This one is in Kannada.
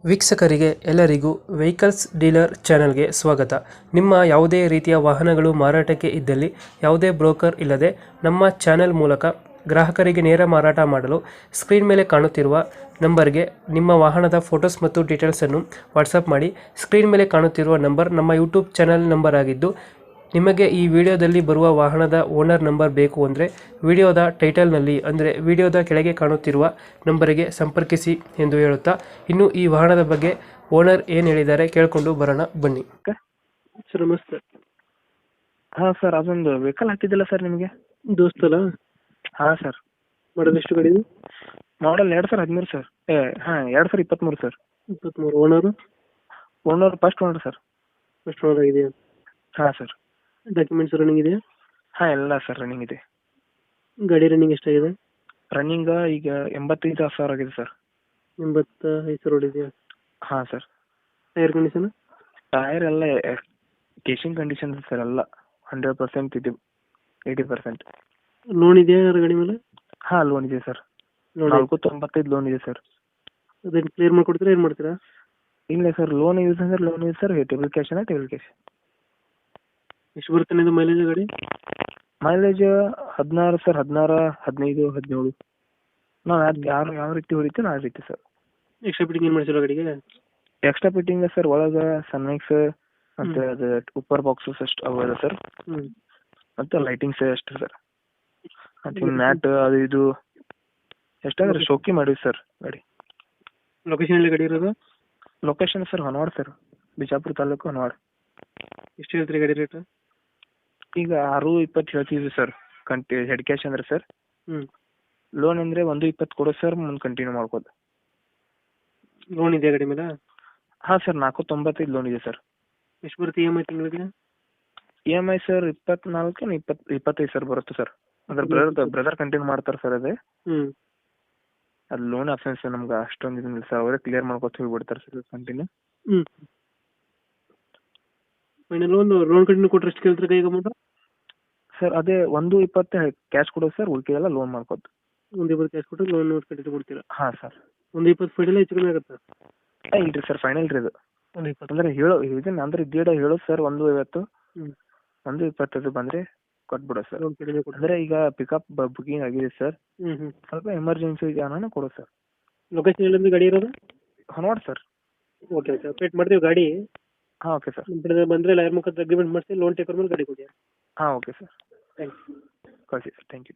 ವೀಕ್ಷಕರಿಗೆ ಎಲ್ಲರಿಗೂ ವೆಹಿಕಲ್ಸ್ ಡೀಲರ್ ಚಾನೆಲ್ಗೆ ಸ್ವಾಗತ. ನಿಮ್ಮ ಯಾವುದೇ ರೀತಿಯ ವಾಹನಗಳು ಮಾರಾಟಕ್ಕೆ ಇದ್ದಲ್ಲಿ ಯಾವುದೇ ಬ್ರೋಕರ್ ಇಲ್ಲದೆ ನಮ್ಮ ಚಾನೆಲ್ ಮೂಲಕ ಗ್ರಾಹಕರಿಗೆ ನೇರ ಮಾರಾಟ ಮಾಡಲು ಸ್ಕ್ರೀನ್ ಮೇಲೆ ಕಾಣುತ್ತಿರುವ ನಂಬರ್ಗೆ ನಿಮ್ಮ ವಾಹನದ ಫೋಟೋಸ್ ಮತ್ತು ಡೀಟೇಲ್ಸನ್ನು ವಾಟ್ಸಪ್ ಮಾಡಿ. ಸ್ಕ್ರೀನ್ ಮೇಲೆ ಕಾಣುತ್ತಿರುವ ನಂಬರ್ ನಮ್ಮ ಯೂಟ್ಯೂಬ್ ಚಾನೆಲ್ ನಂಬರ್ ಆಗಿದ್ದು, ನಿಮಗೆ ಈ ವಿಡಿಯೋದಲ್ಲಿ ಬರುವ ವಾಹನದ ಓನರ್ ನಂಬರ್ ಬೇಕು ಅಂದರೆ ವಿಡಿಯೋದ ಟೈಟಲ್ನಲ್ಲಿ ಅಂದರೆ ವಿಡಿಯೋದ ಕೆಳಗೆ ಕಾಣುತ್ತಿರುವ ನಂಬರಿಗೆ ಸಂಪರ್ಕಿಸಿ ಎಂದು ಹೇಳುತ್ತಾ, ಇನ್ನು ಈ ವಾಹನದ ಬಗ್ಗೆ ಓನರ್ ಏನು ಹೇಳಿದ್ದಾರೆ ಕೇಳಿಕೊಂಡು ಬರೋಣ ಬನ್ನಿ. ಸರ್ ನಮಸ್ತೆ. ಹಾಂ ಸರ್, ಅದೊಂದು ವೆಹಿಕಲ್ ಹಾಕಿದ್ದಿಲ್ಲ ಸರ್ ನಿಮಗೆ? ದೋಸ್ತಲ್ಲ? ಹಾಂ ಸರ್. ಮಾಡಲ್ ಎಷ್ಟು ಗಾಡಿ? ಮಾಡಲ್ 2013 sir. 2023 sir. 23. Owner? Owner first owner sir. First owner ಆಗಿದೆಯಾ? ಹಾಂ ಸರ್. ಡಾಕ್ಯುಮೆಂಟ್ಸ್ ರನ್ನಿಂಗ್ ಇದೆಯಾ? ಹಾಂ, ಎಲ್ಲ ಸರ್ ರನ್ನಿಂಗ್ ಇದೆ. ಗಾಡಿ ರನ್ನಿಂಗ್ ಎಷ್ಟಾಗಿದೆ? ರನ್ನಿಂಗ್ ಈಗ 85,000 ಆಗಿದೆ ಸರ್. 85,000 ಹೊಡಿದೆಯಾ? ಹಾಂ ಸರ್. Tyre condition? ಟೈರ್ ಎಲ್ಲ ಕೇಸಿಂಗ್ ಕಂಡೀಷನ್ ಸರ್, ಎಲ್ಲ 100% ಇದೆ. 80%. ಲೋನ್ ಇದೆಯಾ ಗಾಡಿ ಮೇಲೆ? ಹಾಂ, ಲೋನ್ ಇದೆ ಸರ್. 495 ಲೋನ್ ಇದೆ ಸರ್. ಅದನ್ನು ಕ್ಲಿಯರ್ ಮಾಡ್ಕೊಡ್ತೀರಾ, ಏನು ಮಾಡ್ತೀರಾ? ಇಲ್ಲ ಸರ್, ಲೋನ್ ಯೂಸ್ ಅಂದ್ರೆ ಲೋನ್ ಇದೆ ಸರ್. ಟೇಬಲ್ ಕ್ಯಾಶ್ ಎಷ್ಟು ಬರುತ್ತೆ ಇದು ಮೈಲೇಜ್ ಗಾಡಿ? Mileage 16 sir. 16, 15, 17. ನಾವು ಯಾವ ರೀತಿ ಹೊಡಿತೀವಿ ಆ ರೀತಿ ಸರ್. ಎಕ್ಸ್ಟ್ರಾ ಫಿಟ್ಟಿಂಗ್ ಏನು ಮಾಡಿಸಿಲ್ಲ ಗಾಡಿಗೆ? ಎಕ್ಸ್ಟ್ರಾ ಫಿಟ್ಟಿಂಗ್ ಸರ್, ಒಳಗೆ ಸನ್ಮೈಕ್ಸ್ ಮತ್ತು ಅದು ಉಪ್ಪರ್ ಬಾಕ್ಸಸ್ ಅಷ್ಟು ಅವ ಸರ್. ಮತ್ತು ಲೈಟಿಂಗ್ಸ್ ಅಷ್ಟು ಸರ್. ಮತ್ತು ಮ್ಯಾಟ್ ಅದು ಇದು ಎಷ್ಟಾದ್ರೆ ಶೋಕಿ ಮಾಡಿವಿ ಸರ್ ಗಾಡಿ. ಲೊಕೇಶನ್ ಎಲ್ಲಿ ಗಾಡಿ ಇರೋದು? Location sir Honawad sir, Bijapur taluk Honawad. ಎಷ್ಟು ಹೇಳ್ತೀರಿ ಗಾಡಿ ರೇಟ್? ಈಗ 6-20 ಹೇಳ್ತೀವಿ ಸರ್. ಹೆಡ್ ಕ್ಯಾಶ್ ಅಂದ್ರೆ ಸರ್. ಲೋನ್ ಅಂದರೆ 1-20 ಕೊಡೋ ಸರ್, ಮುಂದೆ ಕಂಟಿನ್ಯೂ ಮಾಡ್ಕೋದು. ಲೋನ್ ಇದೆಯಾ ಗಾಡಿ ಮೇಲೆ? ಹಾಂ ಸರ್, 495 ಲೋನ್ ಇದೆ ಸರ್. ಎಷ್ಟು ಬರುತ್ತೆ EMI ತಿಂಗಳಿಗೆ? EMI ಸರ್ 24-25 ಸರ್ ಬರುತ್ತೆ ಸರ್. ಅಂದ್ರೆ ಬ್ರದರ್ ಕಂಟಿನ್ಯೂ ಮಾಡ್ತಾರೆ ಸರ್. ಅದೇ ಅದು ಲೋನ್ ಆಪ್ಷನ್ಸ್ ನಮ್ಗೆ ಅಷ್ಟೊಂದು ಇದಿಲ್ಲ ಸರ್. ಅವರೇ ಕ್ಲಿಯರ್ ಮಾಡ್ಕೊತ ಹೋಗ್ಬಿಡ್ತಾರೆ ಸರ್ ಕಂಟಿನ್ಯೂ. ಫೈನಲ್ ಒಂದು ಲೋನ್ ಕಂಟಿನ್ಯೂ ಕೊಟ್ಟರೆ ಎಷ್ಟು ಕೇಳ್ತಾರೆ ಕೈಗೆ ಅಮೌಂಟ್? ಸರ್ ಅದೇ 1-20 ಕ್ಯಾಶ್ ಕೊಡೋದು ಸರ್, ಉಳಿಕೆಲ್ಲ ಲೋನ್ ಮಾಡ್ಕೋದು. 1-20 ಕ್ಯಾಶ್ ಕೊಟ್ಟು ಲೋನ್ ಕಂಟಿನ್ಯೂ ಕೊಡ್ತೀರಾ? ಹಾಂ ಸರ್. 1-20 ಫೈನಲ್ ಹೆಚ್ಚು ಕಮ್ಮಿ ಆಗುತ್ತಾ? ಇಲ್ರಿ ಸರ್, ಫೈನಲ್ ರೀ ಇದು. 1-20 ಅಂದ್ರೆ ಇದನ್ನ ಅಂದ್ರೆ ಹೇಳೋದು ಸರ್ 1-50. 1-20 ಬಂದರೆ ಕೊಟ್ಬಿಡೋ ಸರ್. ಅಂದ್ರೆ ಈಗ ಪಿಕಪ್ ಬುಕಿಂಗ್ ಆಗಿದೆ ಸರ್. ಸ್ವಲ್ಪ ಎಮರ್ಜೆನ್ಸಿ ಇದೆ ಅನ್ನೋ ಕೊಡೋ ಸರ್. ಲೊಕೇಶನ್ ಎಲ್ಲಿಂದ ಗಾಡಿ ಇರೋದು? Honawad sir. Okay okay, update ಮಾಡ್ತೀವಿ ಗಾಡಿ. ಹಾಂ ಓಕೆ ಸರ್. ನಿಮ್ಮ ಕಡೆ ಬಂದರೆ ಲಾಯರ್ ಮುಖಾಂತರ ಅಗ್ರಿಮೆಂಟ್ ಮಾಡಿಸಿ ಲೋನ್ ಟೇಕರ್ ಮೇಲೆ ಗಾಡಿ ಕೊಡಿ. ಹಾಂ ಓಕೆ ಸರ್. ಥ್ಯಾಂಕ್ಸ್. ಕಳಿಸಿ ಸರ್. Thank you.